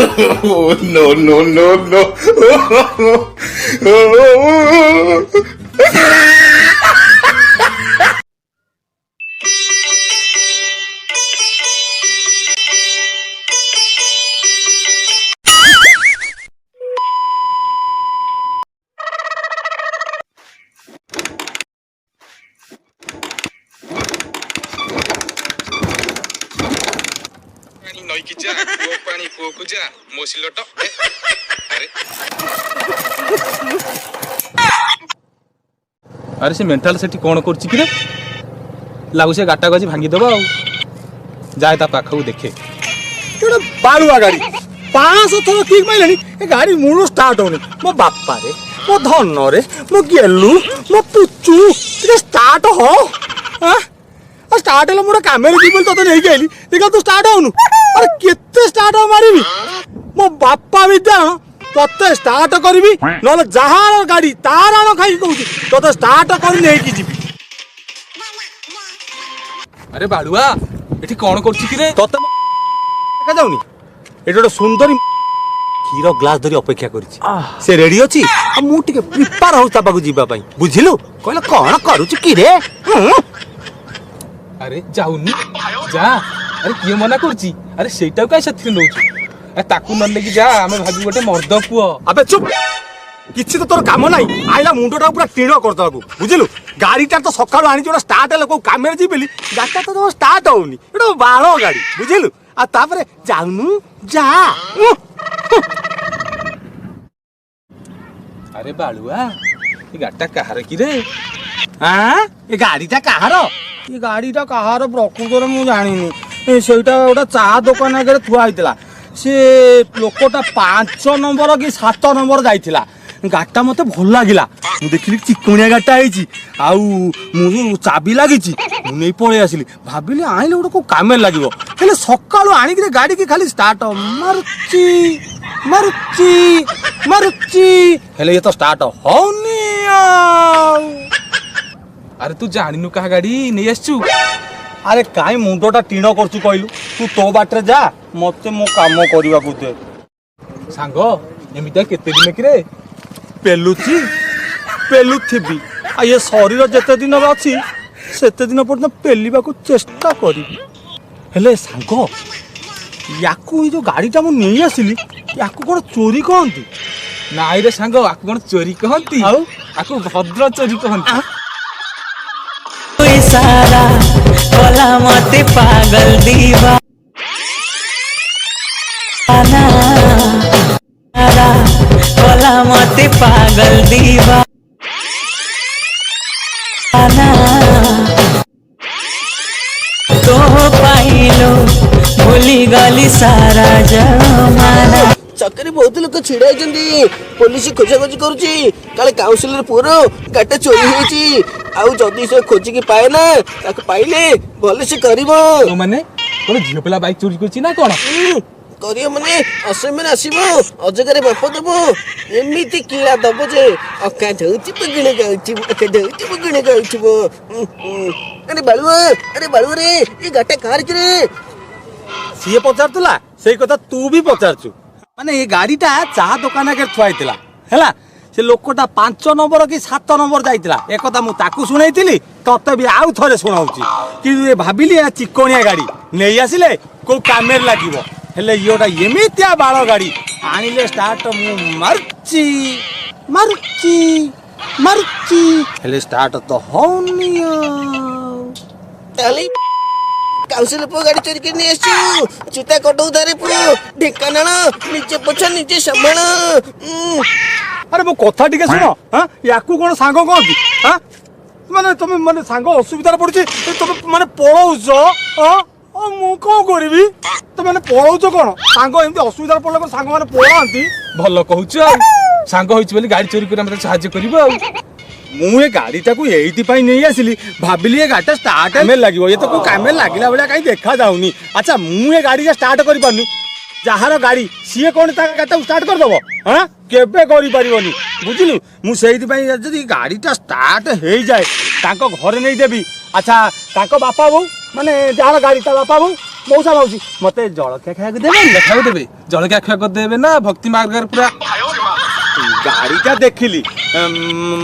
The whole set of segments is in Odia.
Oh, no, no, no, no. नईकी जा पुओ पानी पुओ को जा मोसिलोट अरे अरे से मेंटाल सेठी कौन करछि कि रे लागु से गाटा गजी भांगी दबा आ जाए ता पाखु देखे एटा बालुआ गाड़ी 500 थर किक माइलानी ए गाड़ी मूल स्टार्ट होनी मो बापा रे मो धन रे मो गेलु मो पुचू ये स्टार्ट हो हां स्टार्ट हेला मोर कामेरे जीवल तो नहीं गेली देखा तू स्टार्ट होनु अरे केते स्टार्ट हो मारिबी मो बापा भी जान तते स्टार्ट करबी नले जहार गाड़ी तार आनो खाई कहूची तते स्टार्ट कर नहीं की जीबी अरे बालुआ एठी कौन करछि कि रे तते देखा जाउनी एटा गोटे सुंदरी क्षीर ग्लास धरी अपेक्षा करिछि से रेडी अछि आ मु टिके प्रिपेयर हो ता पाकु जीवा पई बुझिलु कहले कोन करूछि कि रे अरे जाउनी जा अरे किए मना करछि अरे सेटा काई साथी नउछु ए ताकू न लेकी जा हमें भाबी गोटे मर्द पुओ अबे चुप किछि तो तोर काम नाही आइला मुंडोटा पूरा टीण करतबु बुझिलु गाड़ीटा तो सकाळु आनी जोडा स्टार्ट हेले को कामेर जीबेली गाटा तो स्टार्ट होउनी एडो बाळो गाड़ी बुझिलु आ तापरे जाउनु जा अरे बालुआ ये गाटा कहार कि रे हां ए गाड़ीटा कहार ये गाड़ीटा कहार प्रकृतर मु जानिनी सेटा ओटा चा दुकान आगे थुआ आइतला से लोकटा 5 नंबर कि 7 नंबर जाइथिला गाटा मते भल लागिला मु देखिली चिकणिया गाटा आइची आउ मु चाबी लागिची मु नै पळे आसिली भाबिली आइले ओटा को कामे लागिवो हेले सकाळु आनी कि गाड़ी की खाली स्टार्ट मारुची मारुची मारुची हेले ये तो स्टार्ट होनी अरे तू जानिनु कहा गाड़ी नहीं आसचू अरे काई मुंडोटा टीण करछु कहलु तू तो बाटरे जा मते मो काम करबा को दे सांगो एमिता केते दिन कि रे पेलुची पेलुथिबी आ ये शरीर जते दिन अछि सेते दिन पर्यंत पेलिबा को चेष्टा करी हेले सांगो याकू ये जो गाड़ीटा मु नहीं आसिली याकू कोन चोरी कहंती नाई रे सांगो आकु कोन चोरी कहंती आउ आकु भद्र चोरी कहंती सारा बोला मते पागल दीवाना सारा बोला मते पागल दीवाना तो पाइलो भूली गली सारा जमाना चक्री बहुत लोक छिड़ा पुलिस खोजाखोजी करुची काले काउंसिलर पुअर गाटा चोरी होईची आउ जदी से खोजी की पाए ना ताको पाइले भले से करिवो तो माने कोन झियो पेला बाइक चोरी करछि ना कोन करियो माने असमेन आसीबो अजगरे बाप देबो एमिति कीड़ा दबो जे अका धौची पगणे गाउची अका धौची पगणे गाउचबो अरे बालुआ रे ये गाटा कार रे सीए पचारतला सेई कथा तू भी पचारछु माने ये गाड़ीटा चाह दुकान आगे थुआइतिला हैला से लोकटा 5 नंबर कि 7 नंबर जाइतिला एक कथा मु ताकू सुनाइतिली तते भी आउ थरे सुनाउची कि ये भाबिली आ चिकोनिया गाड़ी नै आसिले को कामेर लागिवो हेले योटा एमितिया बाळ गाड़ी आनिले स्टार्ट मु मारची मारची मारची हेले स्टार्ट तो होनी ताली काउंसिल पो गाड़ी चोरी करने आसु चिता कटौ धारे पो ढेकानाळ नीचे पोछा नीचे संभाळ अरे मो कथा टिके सुनो हां याकू कोन सांग कहती हां माने तुम माने सांग असुविधा पड़छि तुम माने पळौछ हां मु को करबी तुम माने पळौछ कोन सांग एमती असुविधा पड़ले को सांग माने पळांती भलो कहूछ सांग होइछ बोली गाड़ी चोरी करे मते सहाय्य करबो मु ए गाड़ीटा को एइति पई नै आसिली भाबिली ए गाटा स्टार्ट में लागिवो ये तो को कामे लागिला बेला काई देखा जाउनी अच्छा मु ए गाड़ी स्टार्ट करि पानी जहार गाड़ी सीए कोन ता गाटा स्टार्ट कर दबो हां केबे करि परिबोनी बुझिलु मु सेइति पई जदी गाड़ीटा स्टार्ट हेई जाए ताको घरे नै देबी अच्छा ताको बापा बो माने जहार गाड़ी ता बापा बो ମଉସା ମାଉସୀ ମତେ ଜଳଖିଆ ଖାଇବାକୁ ଦେବେନି? ଖାଇବାକୁ ଦେବେ, ଜଳଖିଆ ଖାଇବାକୁ ଦେବେ ନା ଭକ୍ତି ମାର୍ଗରେ ପୁରା। ଗାଡିଟା ଦେଖିଲି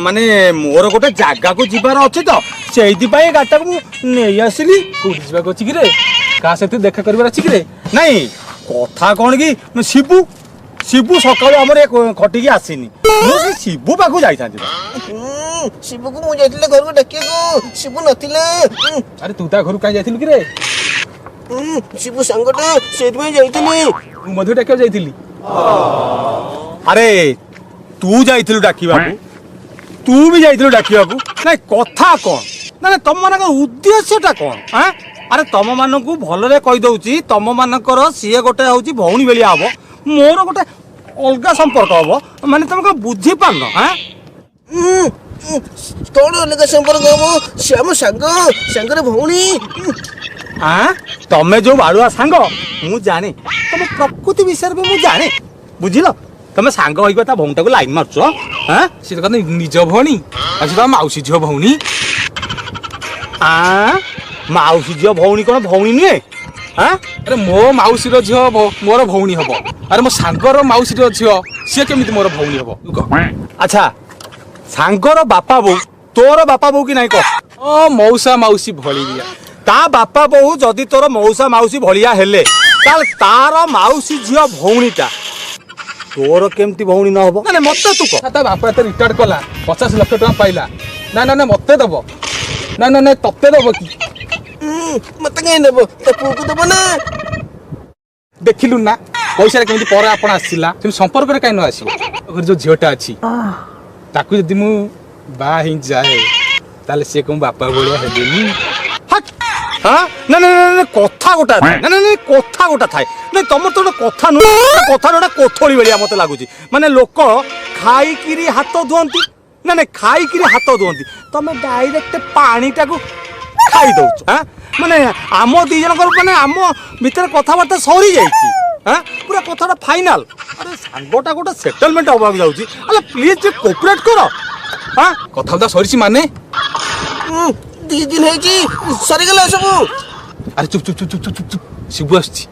ମାନେ ମୋର ଗୋଟେ ଜାଗାକୁ ଯିବାର ଅଛି ତ ସେଇଥିପାଇଁ ଗାଡିଟାକୁ ମୁଁ ନେଇ ଆସିଲି। କୋଉଠି ଯିବାକୁ ଅଛି କିରେ? କାହା ସହିତ ଦେଖା କରିବାର ଅଛି କିରେ? ନାଇଁ କଥା କଣ କି ଶିବୁ ଶିବୁ ସକାଳୁ ଆମର ଖଟିକି ଆସିନି, ମୁଁ ସେ ଶିବୁ ପାଖକୁ ଯାଇଥାନ୍ତି। ଶିବୁକୁ ମୁଁ ଯାଇଥିଲି ଘରକୁ ଡାକିବାକୁ, ଶିବୁ ନଥିଲା। ଆରେ ତୁ ତା ଘରକୁ କାହିଁ ଯାଇଥିଲୁ କିରେ? ଶିବୁ ସାଙ୍ଗଟା ସେଇଥିପାଇଁ ଯାଇଥିଲି। ମୁଁ ମଧ୍ୟ ଡାକିବାକୁ ଯାଇଥିଲି। ଆରେ ତୁ ଯାଇଥିଲୁ ଡାକିବାକୁ, ତୁ ବି ଯାଇଥିଲୁ ଡାକିବାକୁ। ନାଇଁ କଥା କଣ ନା ତମ ମାନଙ୍କର ଉଦ୍ଦେଶ୍ୟଟା କଣ? ଆରେ ତମ ମାନଙ୍କୁ ଭଲରେ କହିଦଉଛି, ତମ ମାନଙ୍କର ସିଏ ଗୋଟେ ହଉଛି ଭଉଣୀ ଭଳିଆ ହବ, ମୋର ଗୋଟେ ଅଲଗା ସମ୍ପର୍କ ହବ, ମାନେ ତମେ କଣ ବୁଝିପାରୁନ? କଣ ଅଲଗା ସମ୍ପର୍କ ହବ? ସେ ଆମ ସାଙ୍ଗର ଭଉଣୀ। ତମେ ଯୋଉ ବାଳୁଆ ସାଙ୍ଗ ମୁଁ ଜାଣେ, ତମ ପ୍ରକୃତି ବିଷୟରେ ବି ମୁଁ ଜାଣେ, ବୁଝିଲ? ତମେ ସାଙ୍ଗ ହେଇକି ତା ଭଉଣୀଟାକୁ ଲାଇନ୍ ମାରୁଛ। ସେ ତ କହନ୍ତି ନିଜ ଭଉଣୀ, ଆଉ ସେ ତ ମାଉସୀ ଝିଅ ଭଉଣୀ। ମାଉସୀ ଝିଅ ଭଉଣୀ କଣ ଭଉଣୀ ନୁହେଁ? ଆରେ ମୋ ମାଉସୀର ଝିଅ ମୋର ଭଉଣୀ ହବ, ଆରେ ମୋ ସାଙ୍ଗର ମାଉସୀର ଝିଅ ସିଏ କେମିତି ମୋର ଭଉଣୀ ହବ? ଆଚ୍ଛା ସାଙ୍ଗର ବାପା ବୋଉ ତୋର ବାପା ବୋଉ କି ନାଇଁ କହ? ମଉସା ମାଉସୀ ଭଳିଆ। ତା ବାପା ବୋଉ ଯଦି ତୋର ମଉସା ମାଉସୀ ଭଳିଆ ହେଲେ, ତାହେଲେ ତାର ମାଉସୀ ଝିଅ ଭଉଣୀଟା ତୋର କେମିତି ଭଉଣୀ ନ ହବ? ନା ମତେ ତୁ କହ। ତା ବାପା ଏତେ ରିଟାୟାର୍ଡ କଲା, 50 ଲକ୍ଷ ଟଙ୍କା ପାଇଲା, ନା ମତେ ଦବ? ନା ତତେ ଦବ କି? ମତେ କାହିଁ ଦେବ? ତା ପୁଅକୁ ଦେବ ନା। ଦେଖିଲୁ ନା ପଇସାରେ କେମିତି ପର ଆପଣ ଆସିଲା, ସେମିତି ସମ୍ପର୍କରେ କାହିଁ ନ ଆସିବ? ଘରେ ଯୋଉ ଝିଅଟା ଅଛି ତାକୁ ଯଦି ମୁଁ ବାହା ହେଇ ଯାଏ, ତାହେଲେ ସିଏ କଣ ବାପା ଭଳିଆ ହେବେନି? କଥା ଗୋଟା ଥାଏ, କଥା ଗୋଟା ଥାଏ। ନାଇଁ ତମର ତ ଗୋଟେ କଥା ନୁହେଁ, କଥା ଗୋଟେ କୋଥଳି ଭଳିଆ ମତେ ଲାଗୁଛି। ମାନେ ଲୋକ ଖାଇକିରି ହାତ ଧୁଅନ୍ତି, ନା ଖାଇକିରି ହାତ ଧୁଅନ୍ତି, ତମେ ଡାଇରେକ୍ଟ ପାଣିଟାକୁ ଖାଇ ଦଉଛ। ମାନେ ଆମ ଦି ଜଣଙ୍କର ମାନେ ଆମ ଭିତରେ କଥାବାର୍ତ୍ତା ସରି ଯାଇଛି, ପୁରା କଥାଟା ଫାଇନାଲ। ଆରେ ସାଙ୍ଗଟା ଗୋଟେ ସେଟଲମେଣ୍ଟ ହବାକୁ ଯାଉଛି, ଆରେ ପ୍ଲିଜ କୋପରେଟ କର। କଥାବାର୍ତ୍ତା ସରିଛି ମାନେ? 2 ଦିନ ହେଇଛି ସରିଗଲା ସବୁ। ଆରେ ଚୁପ ଚୁପ ଚୁପ ଚୁପ ଚୁପ ଚୁପ, ଶିବୁ ଆସୁଛି।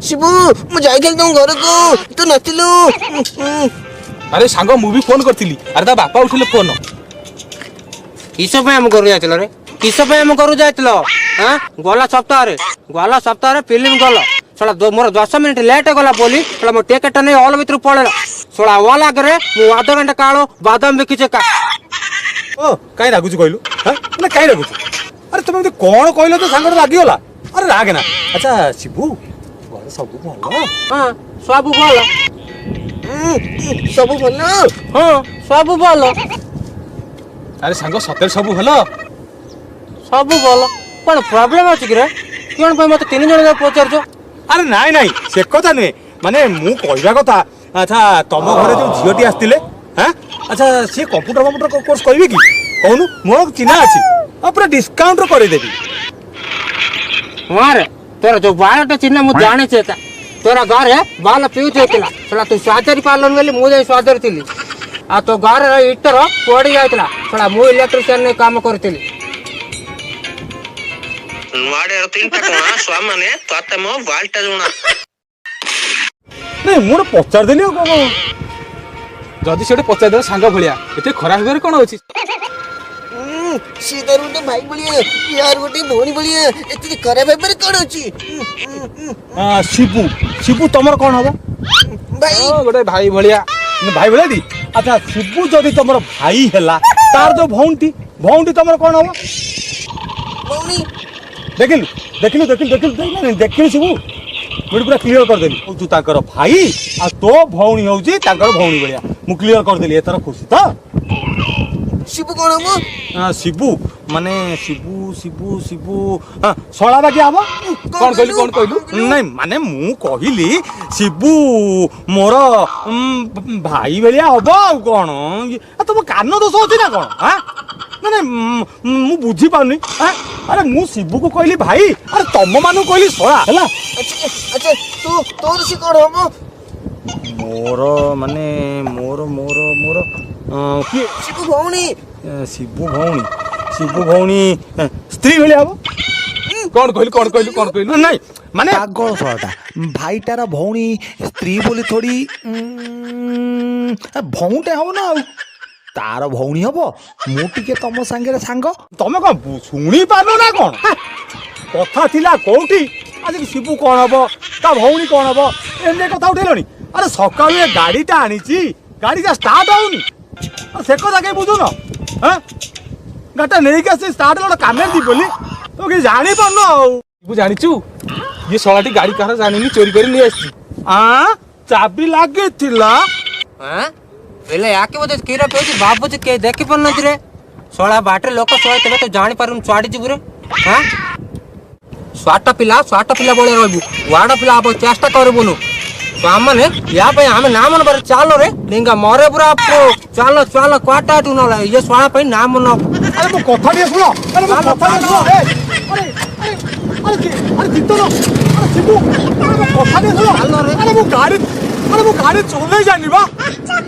ଶିବୁ ମୁଁ ଯାଇଥିଲି ତମ ଘରକୁ, ତୁ ନଥିଲୁ। ଆରେ ସାଙ୍ଗ ମୁଁ ବି ଫୋନ କରିଥିଲି, ଆରେ ତା ବାପା ଉଠିଲେ ଫୋନ। କିସ ପାଇଁ ଆମ ଘରକୁ ଯାଇଥିଲ ରେ? କିସ ପାଇଁ ଆମ ଘରକୁ ଯାଇଥିଲ? ଗଲା ସପ୍ତାହରେ ଫିଲ୍ମ ଗଲ, ମୋର 10 ମିନିଟ୍ ଲେଟ୍ ଗଲା ବୋଲି ମୋ ଟିକେଟ ନେଇ ହଲ୍ ଭିତରୁ ପଳେଇଲ। ୱାଲ ଆଗରେ ମୁଁ ଅଧଘଣ୍ଟା କାଳ ବାଦାମ ବିକିଛେ। କାଇଁ ରାଗୁଛୁ କହିଲୁ? କାଇଁ ରାଗୁଛୁ? ଆରେ ତମେ ଏମିତି କଣ କହିଲ ତ ସାଙ୍ଗଟା ରାଗିଗଲା? ଆରେ ରାଗ ନା। ଆଚ୍ଛା ଶିବୁ ଘରେ ସବୁ ଭଲ? ସବୁ ଭଲ। ସବୁ ଭଲ? ସବୁ ଭଲ। ଆରେ ସାଙ୍ଗ ସତରେ ସବୁ ଭଲ? ସବୁ ଭଲ। କଣ ପ୍ରୋବ୍ଲେମ ଅଛି କି ରେ? କଣ ପାଇଁ ମତେ 3 ଜଣ ପଚାରୁଛ? ଆରେ ନାଇଁ ସେ କଥା ନୁହେଁ, ମାନେ ମୁଁ କହିବା କଥା। ଆଚ୍ଛା ତମ ଘରେ ଯୋଉ ଝିଅଟି ଆସିଥିଲେ, ଆଚ୍ଛା ସିଏ କମ୍ପ୍ୟୁଟର କୋର୍ସ କରିବେ କି? କହୁନୁ, ମୋର ଚିହ୍ନା ଅଛି, ପୁରା ଡିସକାଉଣ୍ଟ କରିଦେବି। रे तोरा जो बालटा चिन्ह मु जाने चेता तोरा घरे बाल पिउच होतिला सला तू स्वादरी पालन वेली मु जाई स्वादरी थिली आ तो घर इटर पड़ी जायतला सला मु इलेक्ट्रिशियन ने काम करथिली नुआडे तीनटा कोना स्वा माने तते मो बालटा जोना नहीं मोर पचार देली को जदी सेटे पचार दे सांग भलिया एते खराब होरे कोन होछि सीधर गोटे भाई बलिया यार गोटे भौणी बलिया एते खराब हेबर कोन होछि शिबू शिबू तमर कोन हबो भाई गोटे भाई भलिया दी अच्छा शिबू जदी तमर भाई हेला तार जो भौंटी तमर कोन हबो भौणी देखिलु शिबू मुझे पूरा क्लियर कर देली तू ताकर भाई आ तो भौणी होउची ताकर भौणी बलिया मु क्लियर कर देली एतर खुशी त शिबू कोन हबो शिबू माने शिबू शिबू शिबू हां सोळा बाकी हबो कोन कहलु नहीं माने मु कहिली शिबू मोर भाई बलिया हबो आ कोन तुम कान दोष होची ना कोन हां नहीं मु बुझी पाउनी हां ଆରେ ମୁଁ ଶିବୁକୁ କହିଲି ଭାଇ, ଆରେ ତମ ମାନଙ୍କୁ କହିଲି ଶଳା ହେଲା। ଆଚ୍ଛା ତୋର ସେ କଣ ହବ? ମୋର ମାନେ ମୋର ମୋର ମୋର କିଏ? ଶିବୁ ଭଉଣୀ। ଶିବୁ ଭଉଣୀ ସ୍ତ୍ରୀ ଭଳିଆ ହବ। କଣ କହିଲୁ ନାଇଁ ମାନେ ପାଗଳ ଶଳାଟା ଭାଇଟାର ଭଉଣୀ ସ୍ତ୍ରୀ ବୋଲି ଥୋଡ଼ି ଭଉଣୀଟା ହବ ନା ଆଉ। ତାର ଭଉଣୀ ହବ, ମୁଁ ଟିକେ ତମ ସାଙ୍ଗରେ ସାଙ୍ଗ। ତମେ କଣ ଶୁଣି ପାରୁନ ନା କଣ? କଥା ଥିଲା କୋଉଠି, ଆଜି ଶିବୁ କଣ ହବ, ତା ଭଉଣୀ କଣ ହବ, ଏମିତି କଥା ଉଠେଇଲଣି। ଆରେ ସକାଳୁ ଏ ଗାଡ଼ିଟା ଆଣିଛି, ଗାଡ଼ିଟା ଷ୍ଟାର୍ଟ ହଉନି, ସେ କଥା କାହିଁ ବୁଝୁନ? ଗାଡ଼ିଟା ନେଇକି ଆସି ଷ୍ଟାର୍ଟ ହେଲା, ଗୋଟେ କାମରେ ଯିବି ବୋଲି ତୁ କିଛି ଜାଣିପାରୁନ ଆଉ। ତୁ ଜାଣିଛୁ ଇଏ ଶଳାଟି ଗାଡି କାହାର ଜାଣିନି, ଚୋରି କରି ନେଇ ଆସିଛି। ଚାବି ଲାଗିଥିଲା। ହେଲେ ಯಾಕೆ ବୋଧେ କ୍ଷୀର ପିଉଛି ଭାବୁଛି କେହି ଦେଖି ପାରୁନାହାନ୍ତି ରେ। ଶଳା ବାଟରେ ଲୋକ ଶୋଇଥିବେ ତୁ ଜାଣିପାରୁନୁ, ଚୁଆଡି ଯିବୁ ରେ। ସ୍ୱାଟ ପିଲା ଭଳିଆ ରହିବୁ, ୱାଡ ପିଲା ହବ ଚେଷ୍ଟା କରିବୁନୁ। ମାନେ ୟା ପାଇଁ ଆମେ ନା ମନ ପାରେ ଚାଲ ରେ ଲିଙ୍ଗା ମରେ ପୁରା ଚାଲ କ୍ୱାଟା ଟୁ ନଲା ଇଏ ଶଳା ପାଇଁ ନା ମନ। ଆରେ ମୋ କଥା ଟିକେ ଶୁଣ, ଆରେ ମୋ କଥା ଟିକେ ଶୁଣ। ଆରେ ଜିତନ, ଆରେ ଶିବୁ, ଆରେ ମୋ କଥା ଟିକେ ଶୁଣ। ଆରେ ମୁଁ ଗାଡି ଚଲେଇ ଜାଣିନି ବା।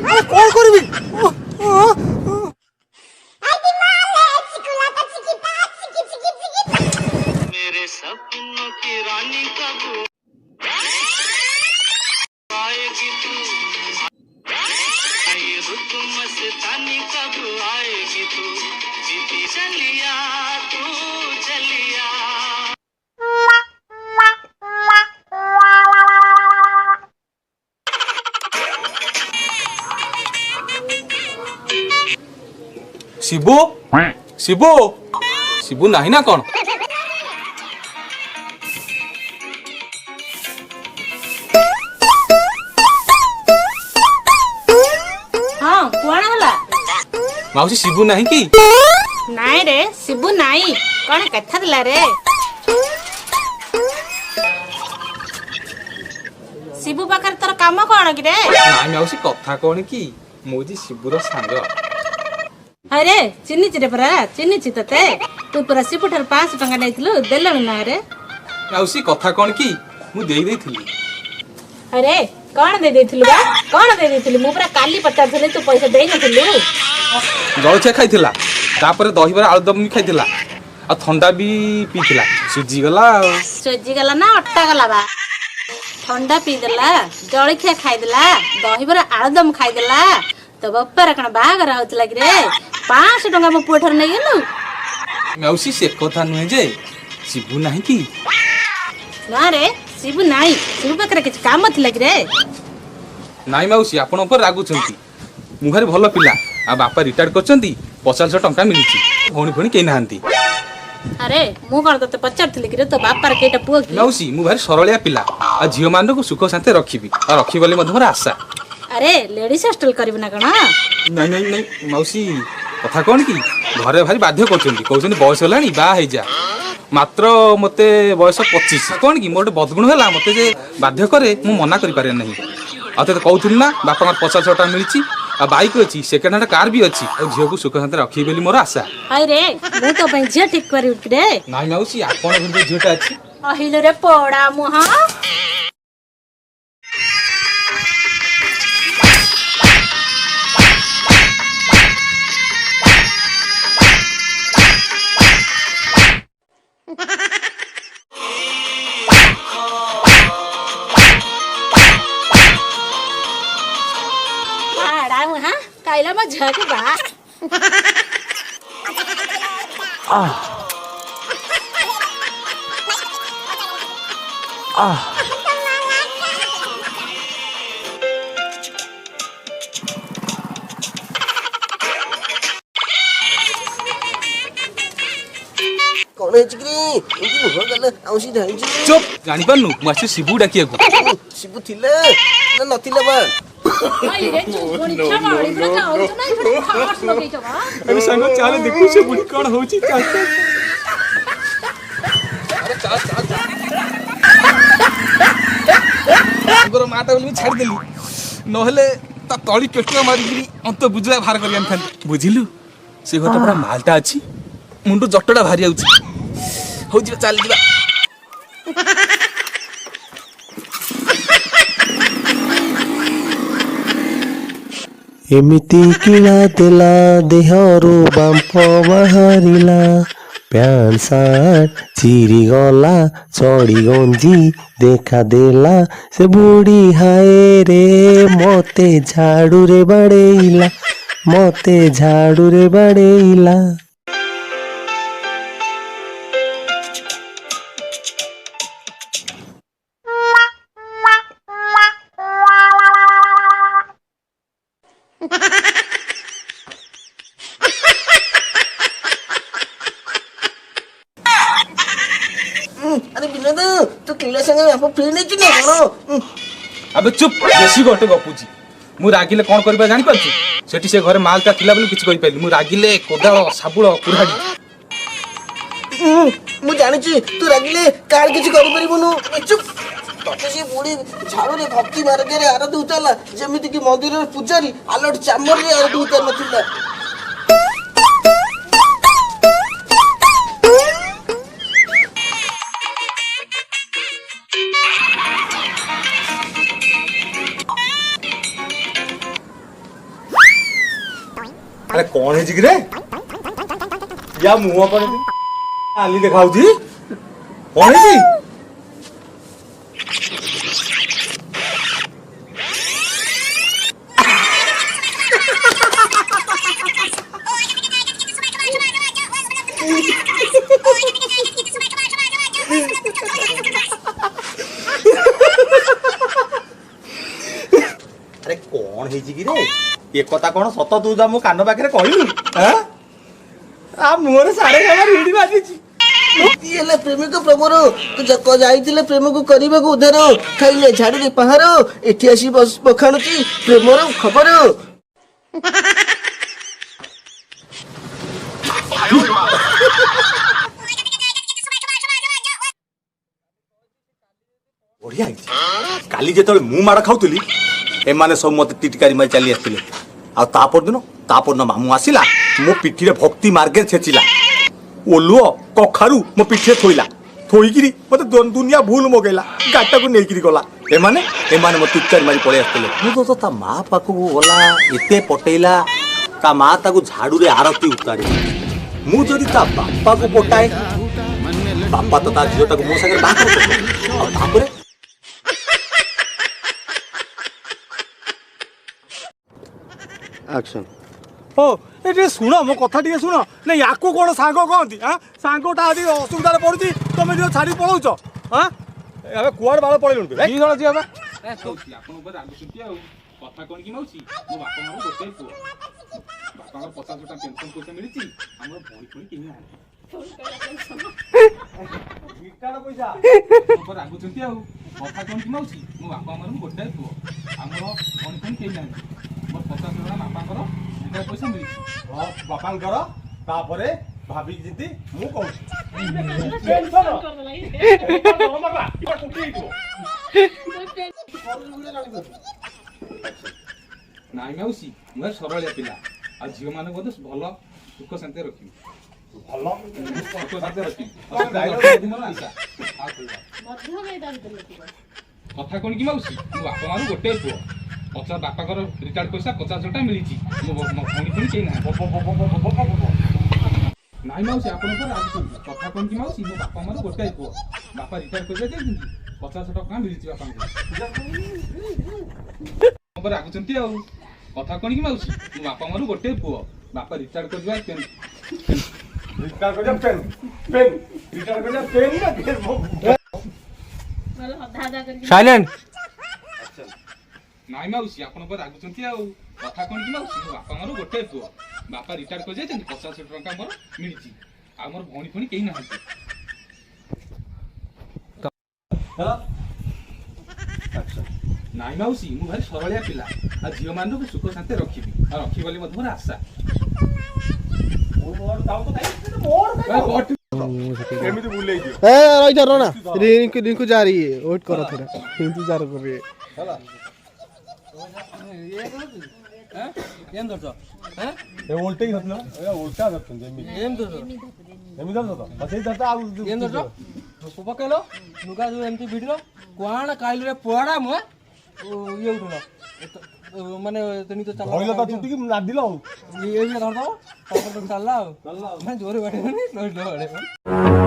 ଆରେ କଣ କରିବି? ଶିବୁ ନାହିଁ ନା କଣ? ହଁ କଣ ହେଲା? ମାଉସୀ ଶିବୁ ନାହିଁ କି? ନାଇଁ ରେ ଶିବୁ ନାଇଁ, କଣ କଥା ଥିଲା ରେ? ଶିବୁ ପାଖରେ ତୋର କାମ କଣ କି ରେ? ନାଇଁ ମାଉସୀ କଥା କଣ କି, ମୁଁ ଯେ ଶିବୁର ସାଙ୍ଗ। ଆରେ ଚିହ୍ନିଛି ରେ ପରା, ଚିହ୍ନିଛି ତତେ। ତୁ ପରା ଶିବୁ ଠାରୁ 500 ଟଙ୍କା ନେଇଥିଲୁ, ଦେଲଣି ନା ରେ? ମାଉସୀ କଥା କଣ କି, ମୁଁ ଦେଇଥିଲି। ଆରେ କଣ ଦେଇଥିଲୁ ବା, କଣ ଦେଇଥିଲୁ? ମୁଁ ପରା କାଲି ପଚାରୁଥିଲି, ତୁ ପଇସା ଦେଇନଥିଲୁ? ଜଳଖିଆ ଖାଇଥିଲା, ତାପରେ ଦହିବରା ଆଳୁଦମ ବି ଖାଇଥିଲା, ଆଉ ଥଣ୍ଡା ବି ପିଇଥିଲା। ସୁଜିଗଲା ନା ଅଟା ଗଲା ବା? ଥଣ୍ଡା ପିଇଦେଲା, ଜଳଖିଆ ଖାଇଦେଲା, ଦହିବରା ଆଳୁଦମ ଖାଇଦେଲା। ତୋ ବାପାର କଣ ବାହାଘର ହଉଥିଲା କି ରେ? 500 ଟଙ୍କା ମୋ ପୁଅ ଠାରୁ ନେଇଗଲୁ। ମାଉସୀ ସେ କଥା ନୁହେଁ ଯେ, ଶିବୁ ନାହିଁ କି? ନା ରେ ଶିବୁ ନାହିଁ, ଶିବୁ ପାଖରେ କିଛି କାମ ଥିଲା କି ରେ? ନାଇଁ ମାଉସୀ ଆପଣ ଉପରେ ରାଗୁଛନ୍ତି। ମୁଁ ଭାରି ଭଲ ପିଲା, ଆଉ ବାପା ରିଟାୟାର୍ଡ କରିଛନ୍ତି, 500 ଟଙ୍କା ମିଳିଛି। ଭଉଣୀ କେହି ନାହାନ୍ତି। ଆରେ ମୁଁ କଣ ତତେ ପଚାରୁଥିଲି କି ରେ, ତୋ ବାପାର କେଇଟା ପୁଅ କି? ମାଉସୀ ମୁଁ ଭାରି ସରଳିଆ ପିଲା, ଆଉ ଝିଅ ମାନଙ୍କୁ ସୁଖ ଶାନ୍ତି ରଖିବି, ଆଉ ରଖିବି ବୋଲି ମଧ୍ୟ ମୋର ଆଶା। ଆରେ ଲେଡିସ୍ ହଷ୍ଟେଲ କରିବୁ ନା କଣ? ନାଇଁ ମାଉସୀ କଥା କଣ କି, ଘରେ ଭାରି ବାଧ୍ୟ କରୁଛନ୍ତି, କହୁଛନ୍ତି ବୟସ ହେଲାଣି ବାହା ହେଇଯା। ମାତ୍ର ମତେ ବୟସ 25। କଣ କି ମୋର ଗୋଟେ ବଦଗୁଣ ହେଲା, ମତେ ଯେ ବାଧ୍ୟ କରେ ମୁଁ ମନା କରିପାରେ ନାହିଁ। ଆଉ ତତେ କହୁଥିଲି ନା ବାପାଙ୍କର 500 ଟଙ୍କା ମିଳିଛି, ଆଉ ବାଇକ୍ ଅଛି, ସେକେଣ୍ଡ ହ୍ୟାଣ୍ଡ କାର ବି ଅଛି, ଆଉ ଝିଅକୁ ସୁଖ ଶାନ୍ତି ରଖିବି ବୋଲି ମୋର ଆଶା। ଆରେ ମୁଁ ତୋ ପାଇଁ ଝିଅ ଠିକ କରିବି କି ରେ? ନାଇଁ ମାଉସୀ ଆପଣ କିନ୍ତୁ ଝିଅଟା ଅଛି। କହିଲୁ ରେ ପୋଡା ମୁହଁ। କାଇଲା ମୋ ଝିଅକୁ ବା। କଣ ହେଇଛି କି? ଏମିତି ମୁହଁ ଗଲେ ଆଉ ସେ ଜାଣିଛୁ? ଚୁପ୍, ଜାଣିପାରୁନୁ ମୁଁ ଆସିଛି ଶିବୁ ଡାକିବାକୁ। ଶିବୁ ଥିଲା ନା ନଥିଲା ବା? ସାଙ୍ଗ ଚାଲେ ଦେଖୁ ସେ ବୁଢୀ କଣ ହଉଛି। ମାଟା ବୋଲି ଛାଡ଼ିଦେଲି, ନହେଲେ ତା ତଳି ପେଟୁଆ ମାରିକିରି ଅନ୍ତ ବୁଝିଲା ବାହାର କରି ଆଣିଥାନ୍ତି। ବୁଝିଲୁ ସେ ଘରଟା ପୁରା ମାଲଟା ଅଛି, ମୁଣ୍ଡୁ ଜଟଟା ବାହାରି ଯାଉଛି। ହଉ ଯିବା ଚାଲ ଯିବା। ଏମିତି କିଣା ଦେଲା ଦେହରୁ ବାମ୍ଫ ବାହାରିଲା, ପ୍ୟାଣ୍ଟ ସାର୍ଟ ଚିରିଗଲା, ଚଢ଼ି ଗଞ୍ଜି ଦେଖାଦେଲା, ସେ ବୁଢ଼ୀ ହାଏ ରେ ମତେ ଝାଡୁରେ ବାଡ଼େଇଲା, ମତେ ଝାଡୁରେ ବାଡ଼େଇଲା। ଆରେ ବିନୋଦ ତୁ କିଲା ସାଙ୍ଗେ ବାପ ଫ୍ରି ନେଇଛୁ ନା କଣ? ଆବେ ଚୁପ୍, ବେଶୀ ଗୋଟେ ଗପୁଛି। ମୁଁ ରାଗିଲେ କଣ କରିବା ଜାଣିପାରୁଛୁ? ସେଠି ସେ ଘରେ ମାଲଟା ଥିଲା ବୋଲି କିଛି କହିପାରିଲି। ମୁଁ ରାଗିଲେ କୋଦାଳ ଶାବୁଳ କୁରାଢ଼ି। ମୁଁ ଜାଣିଛି ତୁ ରାଗିଲେ କାହାର କିଛି କରିପାରିବୁନୁ। ଚୁପ୍। ତତେ ସେ ବୁଢୀ ଝାଡୁରେ ଭକ୍ତି ମାର୍ଗରେ ଆରତ ଉତାରିଲା ଯେମିତି କି ମନ୍ଦିରର ପୂଜାରୀ ଆଲଟ ଚାମରରେ ଆରତ ଉତାରି ନଥିଲା। ଆରେ କଣ ହେଇଛି କି ରେ? ୟା ମୁହଁ କଣ ଆଲି ଦେଖାଉଛି? କଣ ହେଇଛି? ଆରେ କଣ ହେଇଛି କି ରେ? ଏ କଥା କଣ ସତ ତୁ ଯା ମୋ କାନ ପାଖରେ କହିଲୁ? ଆ ମୁହଁରେ ସାରେ ହିଡି ବାଜିଛି। ଇଏ ହେଲା ପ୍ରେମିକ ପ୍ରବର। ତୁ ଯାଇଥିଲେ ପ୍ରେମକୁ କରିବାକୁ ଉଦ୍ଧାର, ଖାଇଲେ ଝାଡୁରେ ପାହାର, ଏଠି ଆସି ବଖାଣୁଛି ପ୍ରେମର ଖବର। ବଢିଆ ହେଇଛି। କାଲି ଯେତେବେଳେ ମୁଁ ମାଡ଼ ଖାଉଥିଲି ଏମାନେ ସବୁ ମତେ ଟିଟିକାରି ମାରି ଚାଲି ଆସିଥିଲେ। ଆଉ ତାପରଦିନ ମାମୁଁ ଆସିଲା, ମୋ ପିଠିରେ ଭକ୍ତି ମାର୍ଗରେ ଛେଚିଲା, ଓଲୁଅ କଖାରୁ ମୋ ପିଠିରେ ଥୋଇଲା, ଥୋଇକିରି ମତେ ଦୁନିଆ ଭୁଲ ମଗେଇଲା, ଗାଟାକୁ ନେଇକିରି ଗଲା। ଏମାନେ ମୋ ଟିଟିକାରି ମାରି ପଳେଇ ଆସିଥିଲେ। ମୁଁ ତ ତା ମା ପାଖକୁ ଗଲା, ଏତେ ପଟେଇଲା, ତା ମା ତାକୁ ଝାଡୁରେ ଆରତି ଉତାରି। ମୁଁ ଯଦି ତା ବାପାକୁ ପଟାଏ, ବାପା ତ ତା ଝିଅଟାକୁ ମୋ ସାଙ୍ଗରେ ବାହା କରିଦେଲେ। ଆଉ ତାପରେ ଆକ୍ସନ। ଓ ଏ ଟିକେ ଶୁଣ, ମୋ କଥା ଟିକେ ଶୁଣ। ନା ୟାକୁ କଣ ସାଙ୍ଗ କହନ୍ତି? ସାଙ୍ଗଟା ଆଜି ଅସୁବିଧାରେ ପଡୁଛି, ତମେ ଯୋଉ ଛାଡି ପଳଉଛ। ଏବେ କୁଆଡେ ବାଳ ପଳେଇଲୁ? ଦି ଜଣ ଯିବା ବା। ଆପଣ ଉପରେ ରାଗୁଛନ୍ତି ଆଉ। କଥା କଣ କି ମାଉସୀ, ମୋ ବାପା ମାର ଗୋଟେ ପୁଅ। ବାପାଙ୍କର 50 ଟଙ୍କା ପେନସନ ପଇସା ମିଳିଛି, ଆମର ଭଉଣୀ ଫୁଣି କେହି ନାହାନ୍ତି। ରାଗୁଛନ୍ତି ଆଉ। କଥା କଣ କି ମାଉସୀ, ମୋ ବାପା ମାର ଗୋଟାଏ ପୁଅ, ଆମର ଭଉଣୀ ଫୁଣି କେହି ନାହାନ୍ତି। ମୋର 50 ଟଙ୍କା ବାପାଙ୍କର ଗୋଟାଏ ପଇସା ମିଳିଛି। ବାପାଙ୍କର ତାପରେ ଭାବିକି ଯେମିତି ମୁଁ କହୁଛି। ନାଇଁ ମାଉସୀ, ମୁଁ ସରଳିଆ ପିଲା, ଆଉ ଝିଅ ମାନଙ୍କୁ ମଧ୍ୟ ଭଲ ସୁଖ ଶାନ୍ତି ରଖିବି। ଭଲ ସୁଖ ଶାନ୍ତି ରଖିବି। କଥା କଣ କି ମାଉସୀ, ମୋ ବାପା ମାର ଗୋଟେ ପୁଅ, ବାପାଙ୍କର ରିଟାୟାର୍ଡ ପଇସା 50 ଟଙ୍କା ମିଳିଛି। ମୋ ଭଉଣୀ ଫୁଣି କେହି ନାହାନ୍ତି। ନାଇଁ ମାଉସୀ, ଆପଣଙ୍କର ରାଗୁଛନ୍ତି। କଥା କଣ କି ମାଉସୀ, ମୋ ବାପା ମାର ଗୋଟାଏ ପୁଅ, ବାପା ରିଟାୟାର୍ଡ ପଇସା ଦେଇଛନ୍ତି, 50 ଟଙ୍କା ମିଳିଛି ବାପାଙ୍କୁ। ରାଗୁଛନ୍ତି ଆଉ। କଥା କଣ କି ମାଉସୀ, ମୋ ବାପା ମାର ଗୋଟେ ପୁଅ, ବାପା ରିଟାୟାର୍ଡ କରିବା ସାଇଲେଣ୍ଟ। ନାଇଁ ମାଉସୀ, ଆପଣ ରାଗୁଛନ୍ତି ଆଉ। କଥା କଣ କି ମାଉସୀ, ମୋ ବାପା ମାର ଗୋଟେ ପୁଅ, ବାପା ରିଟାୟାର୍ଡ କରିଯାଇଛନ୍ତି, 50 ଟଙ୍କା ମୋର ମିଳିଛି, ଆଉ ମୋର ଭଉଣୀ ଫୁଣି କେହି ନାହାନ୍ତି। ନାଇଁ ମାଉସୀ, ମୁଁ ଭାରି ସରଳିଆ ପିଲା, ଆଉ ଝିଅ ମାନଙ୍କୁ ସୁଖ ଶାନ୍ତି ରଖିବି, ଆଉ ରଖିବି ବୋଲି ମଧ୍ୟ ମୋର ଆଶା। ଏମିତି ବୁଲେଇଛି। ରହିଥା ରିଙ୍କୁ जा रही है, वेट करो थोड़ा, इंतजार कर रही है। ଓଲଟେଇ ନଥିଲା, ଓଲଟା ଧରୁଛନ୍ତି। ଏମିତି ଧରିଛ ତ ସେଇ ଧରିଛ ଆଉ ಏನ್ ದೊಡ್ಡ ಪಕ್ಕಲು ನುಗಾದು ಎಮ್ತಿ ಬಿಡಿರೋ ಕ್ವಾಣ ಕಾಯಿಲೆ ಪೋಡ ಮು ଇଏ ଉଠୁନ ମାନେ ତେଣି ତ ଚାଲ ଧଇଲ ତ ଚୁଟିକି ନାଦିଲ ଆଉ ଇଏ ବି ଧରିଦବ ତାପରେ ତ ଚାଲିଲା ଆଉ ମାନେ ଜୋରେ ବାଡ଼େଇବନି ବାଡ଼େଇବ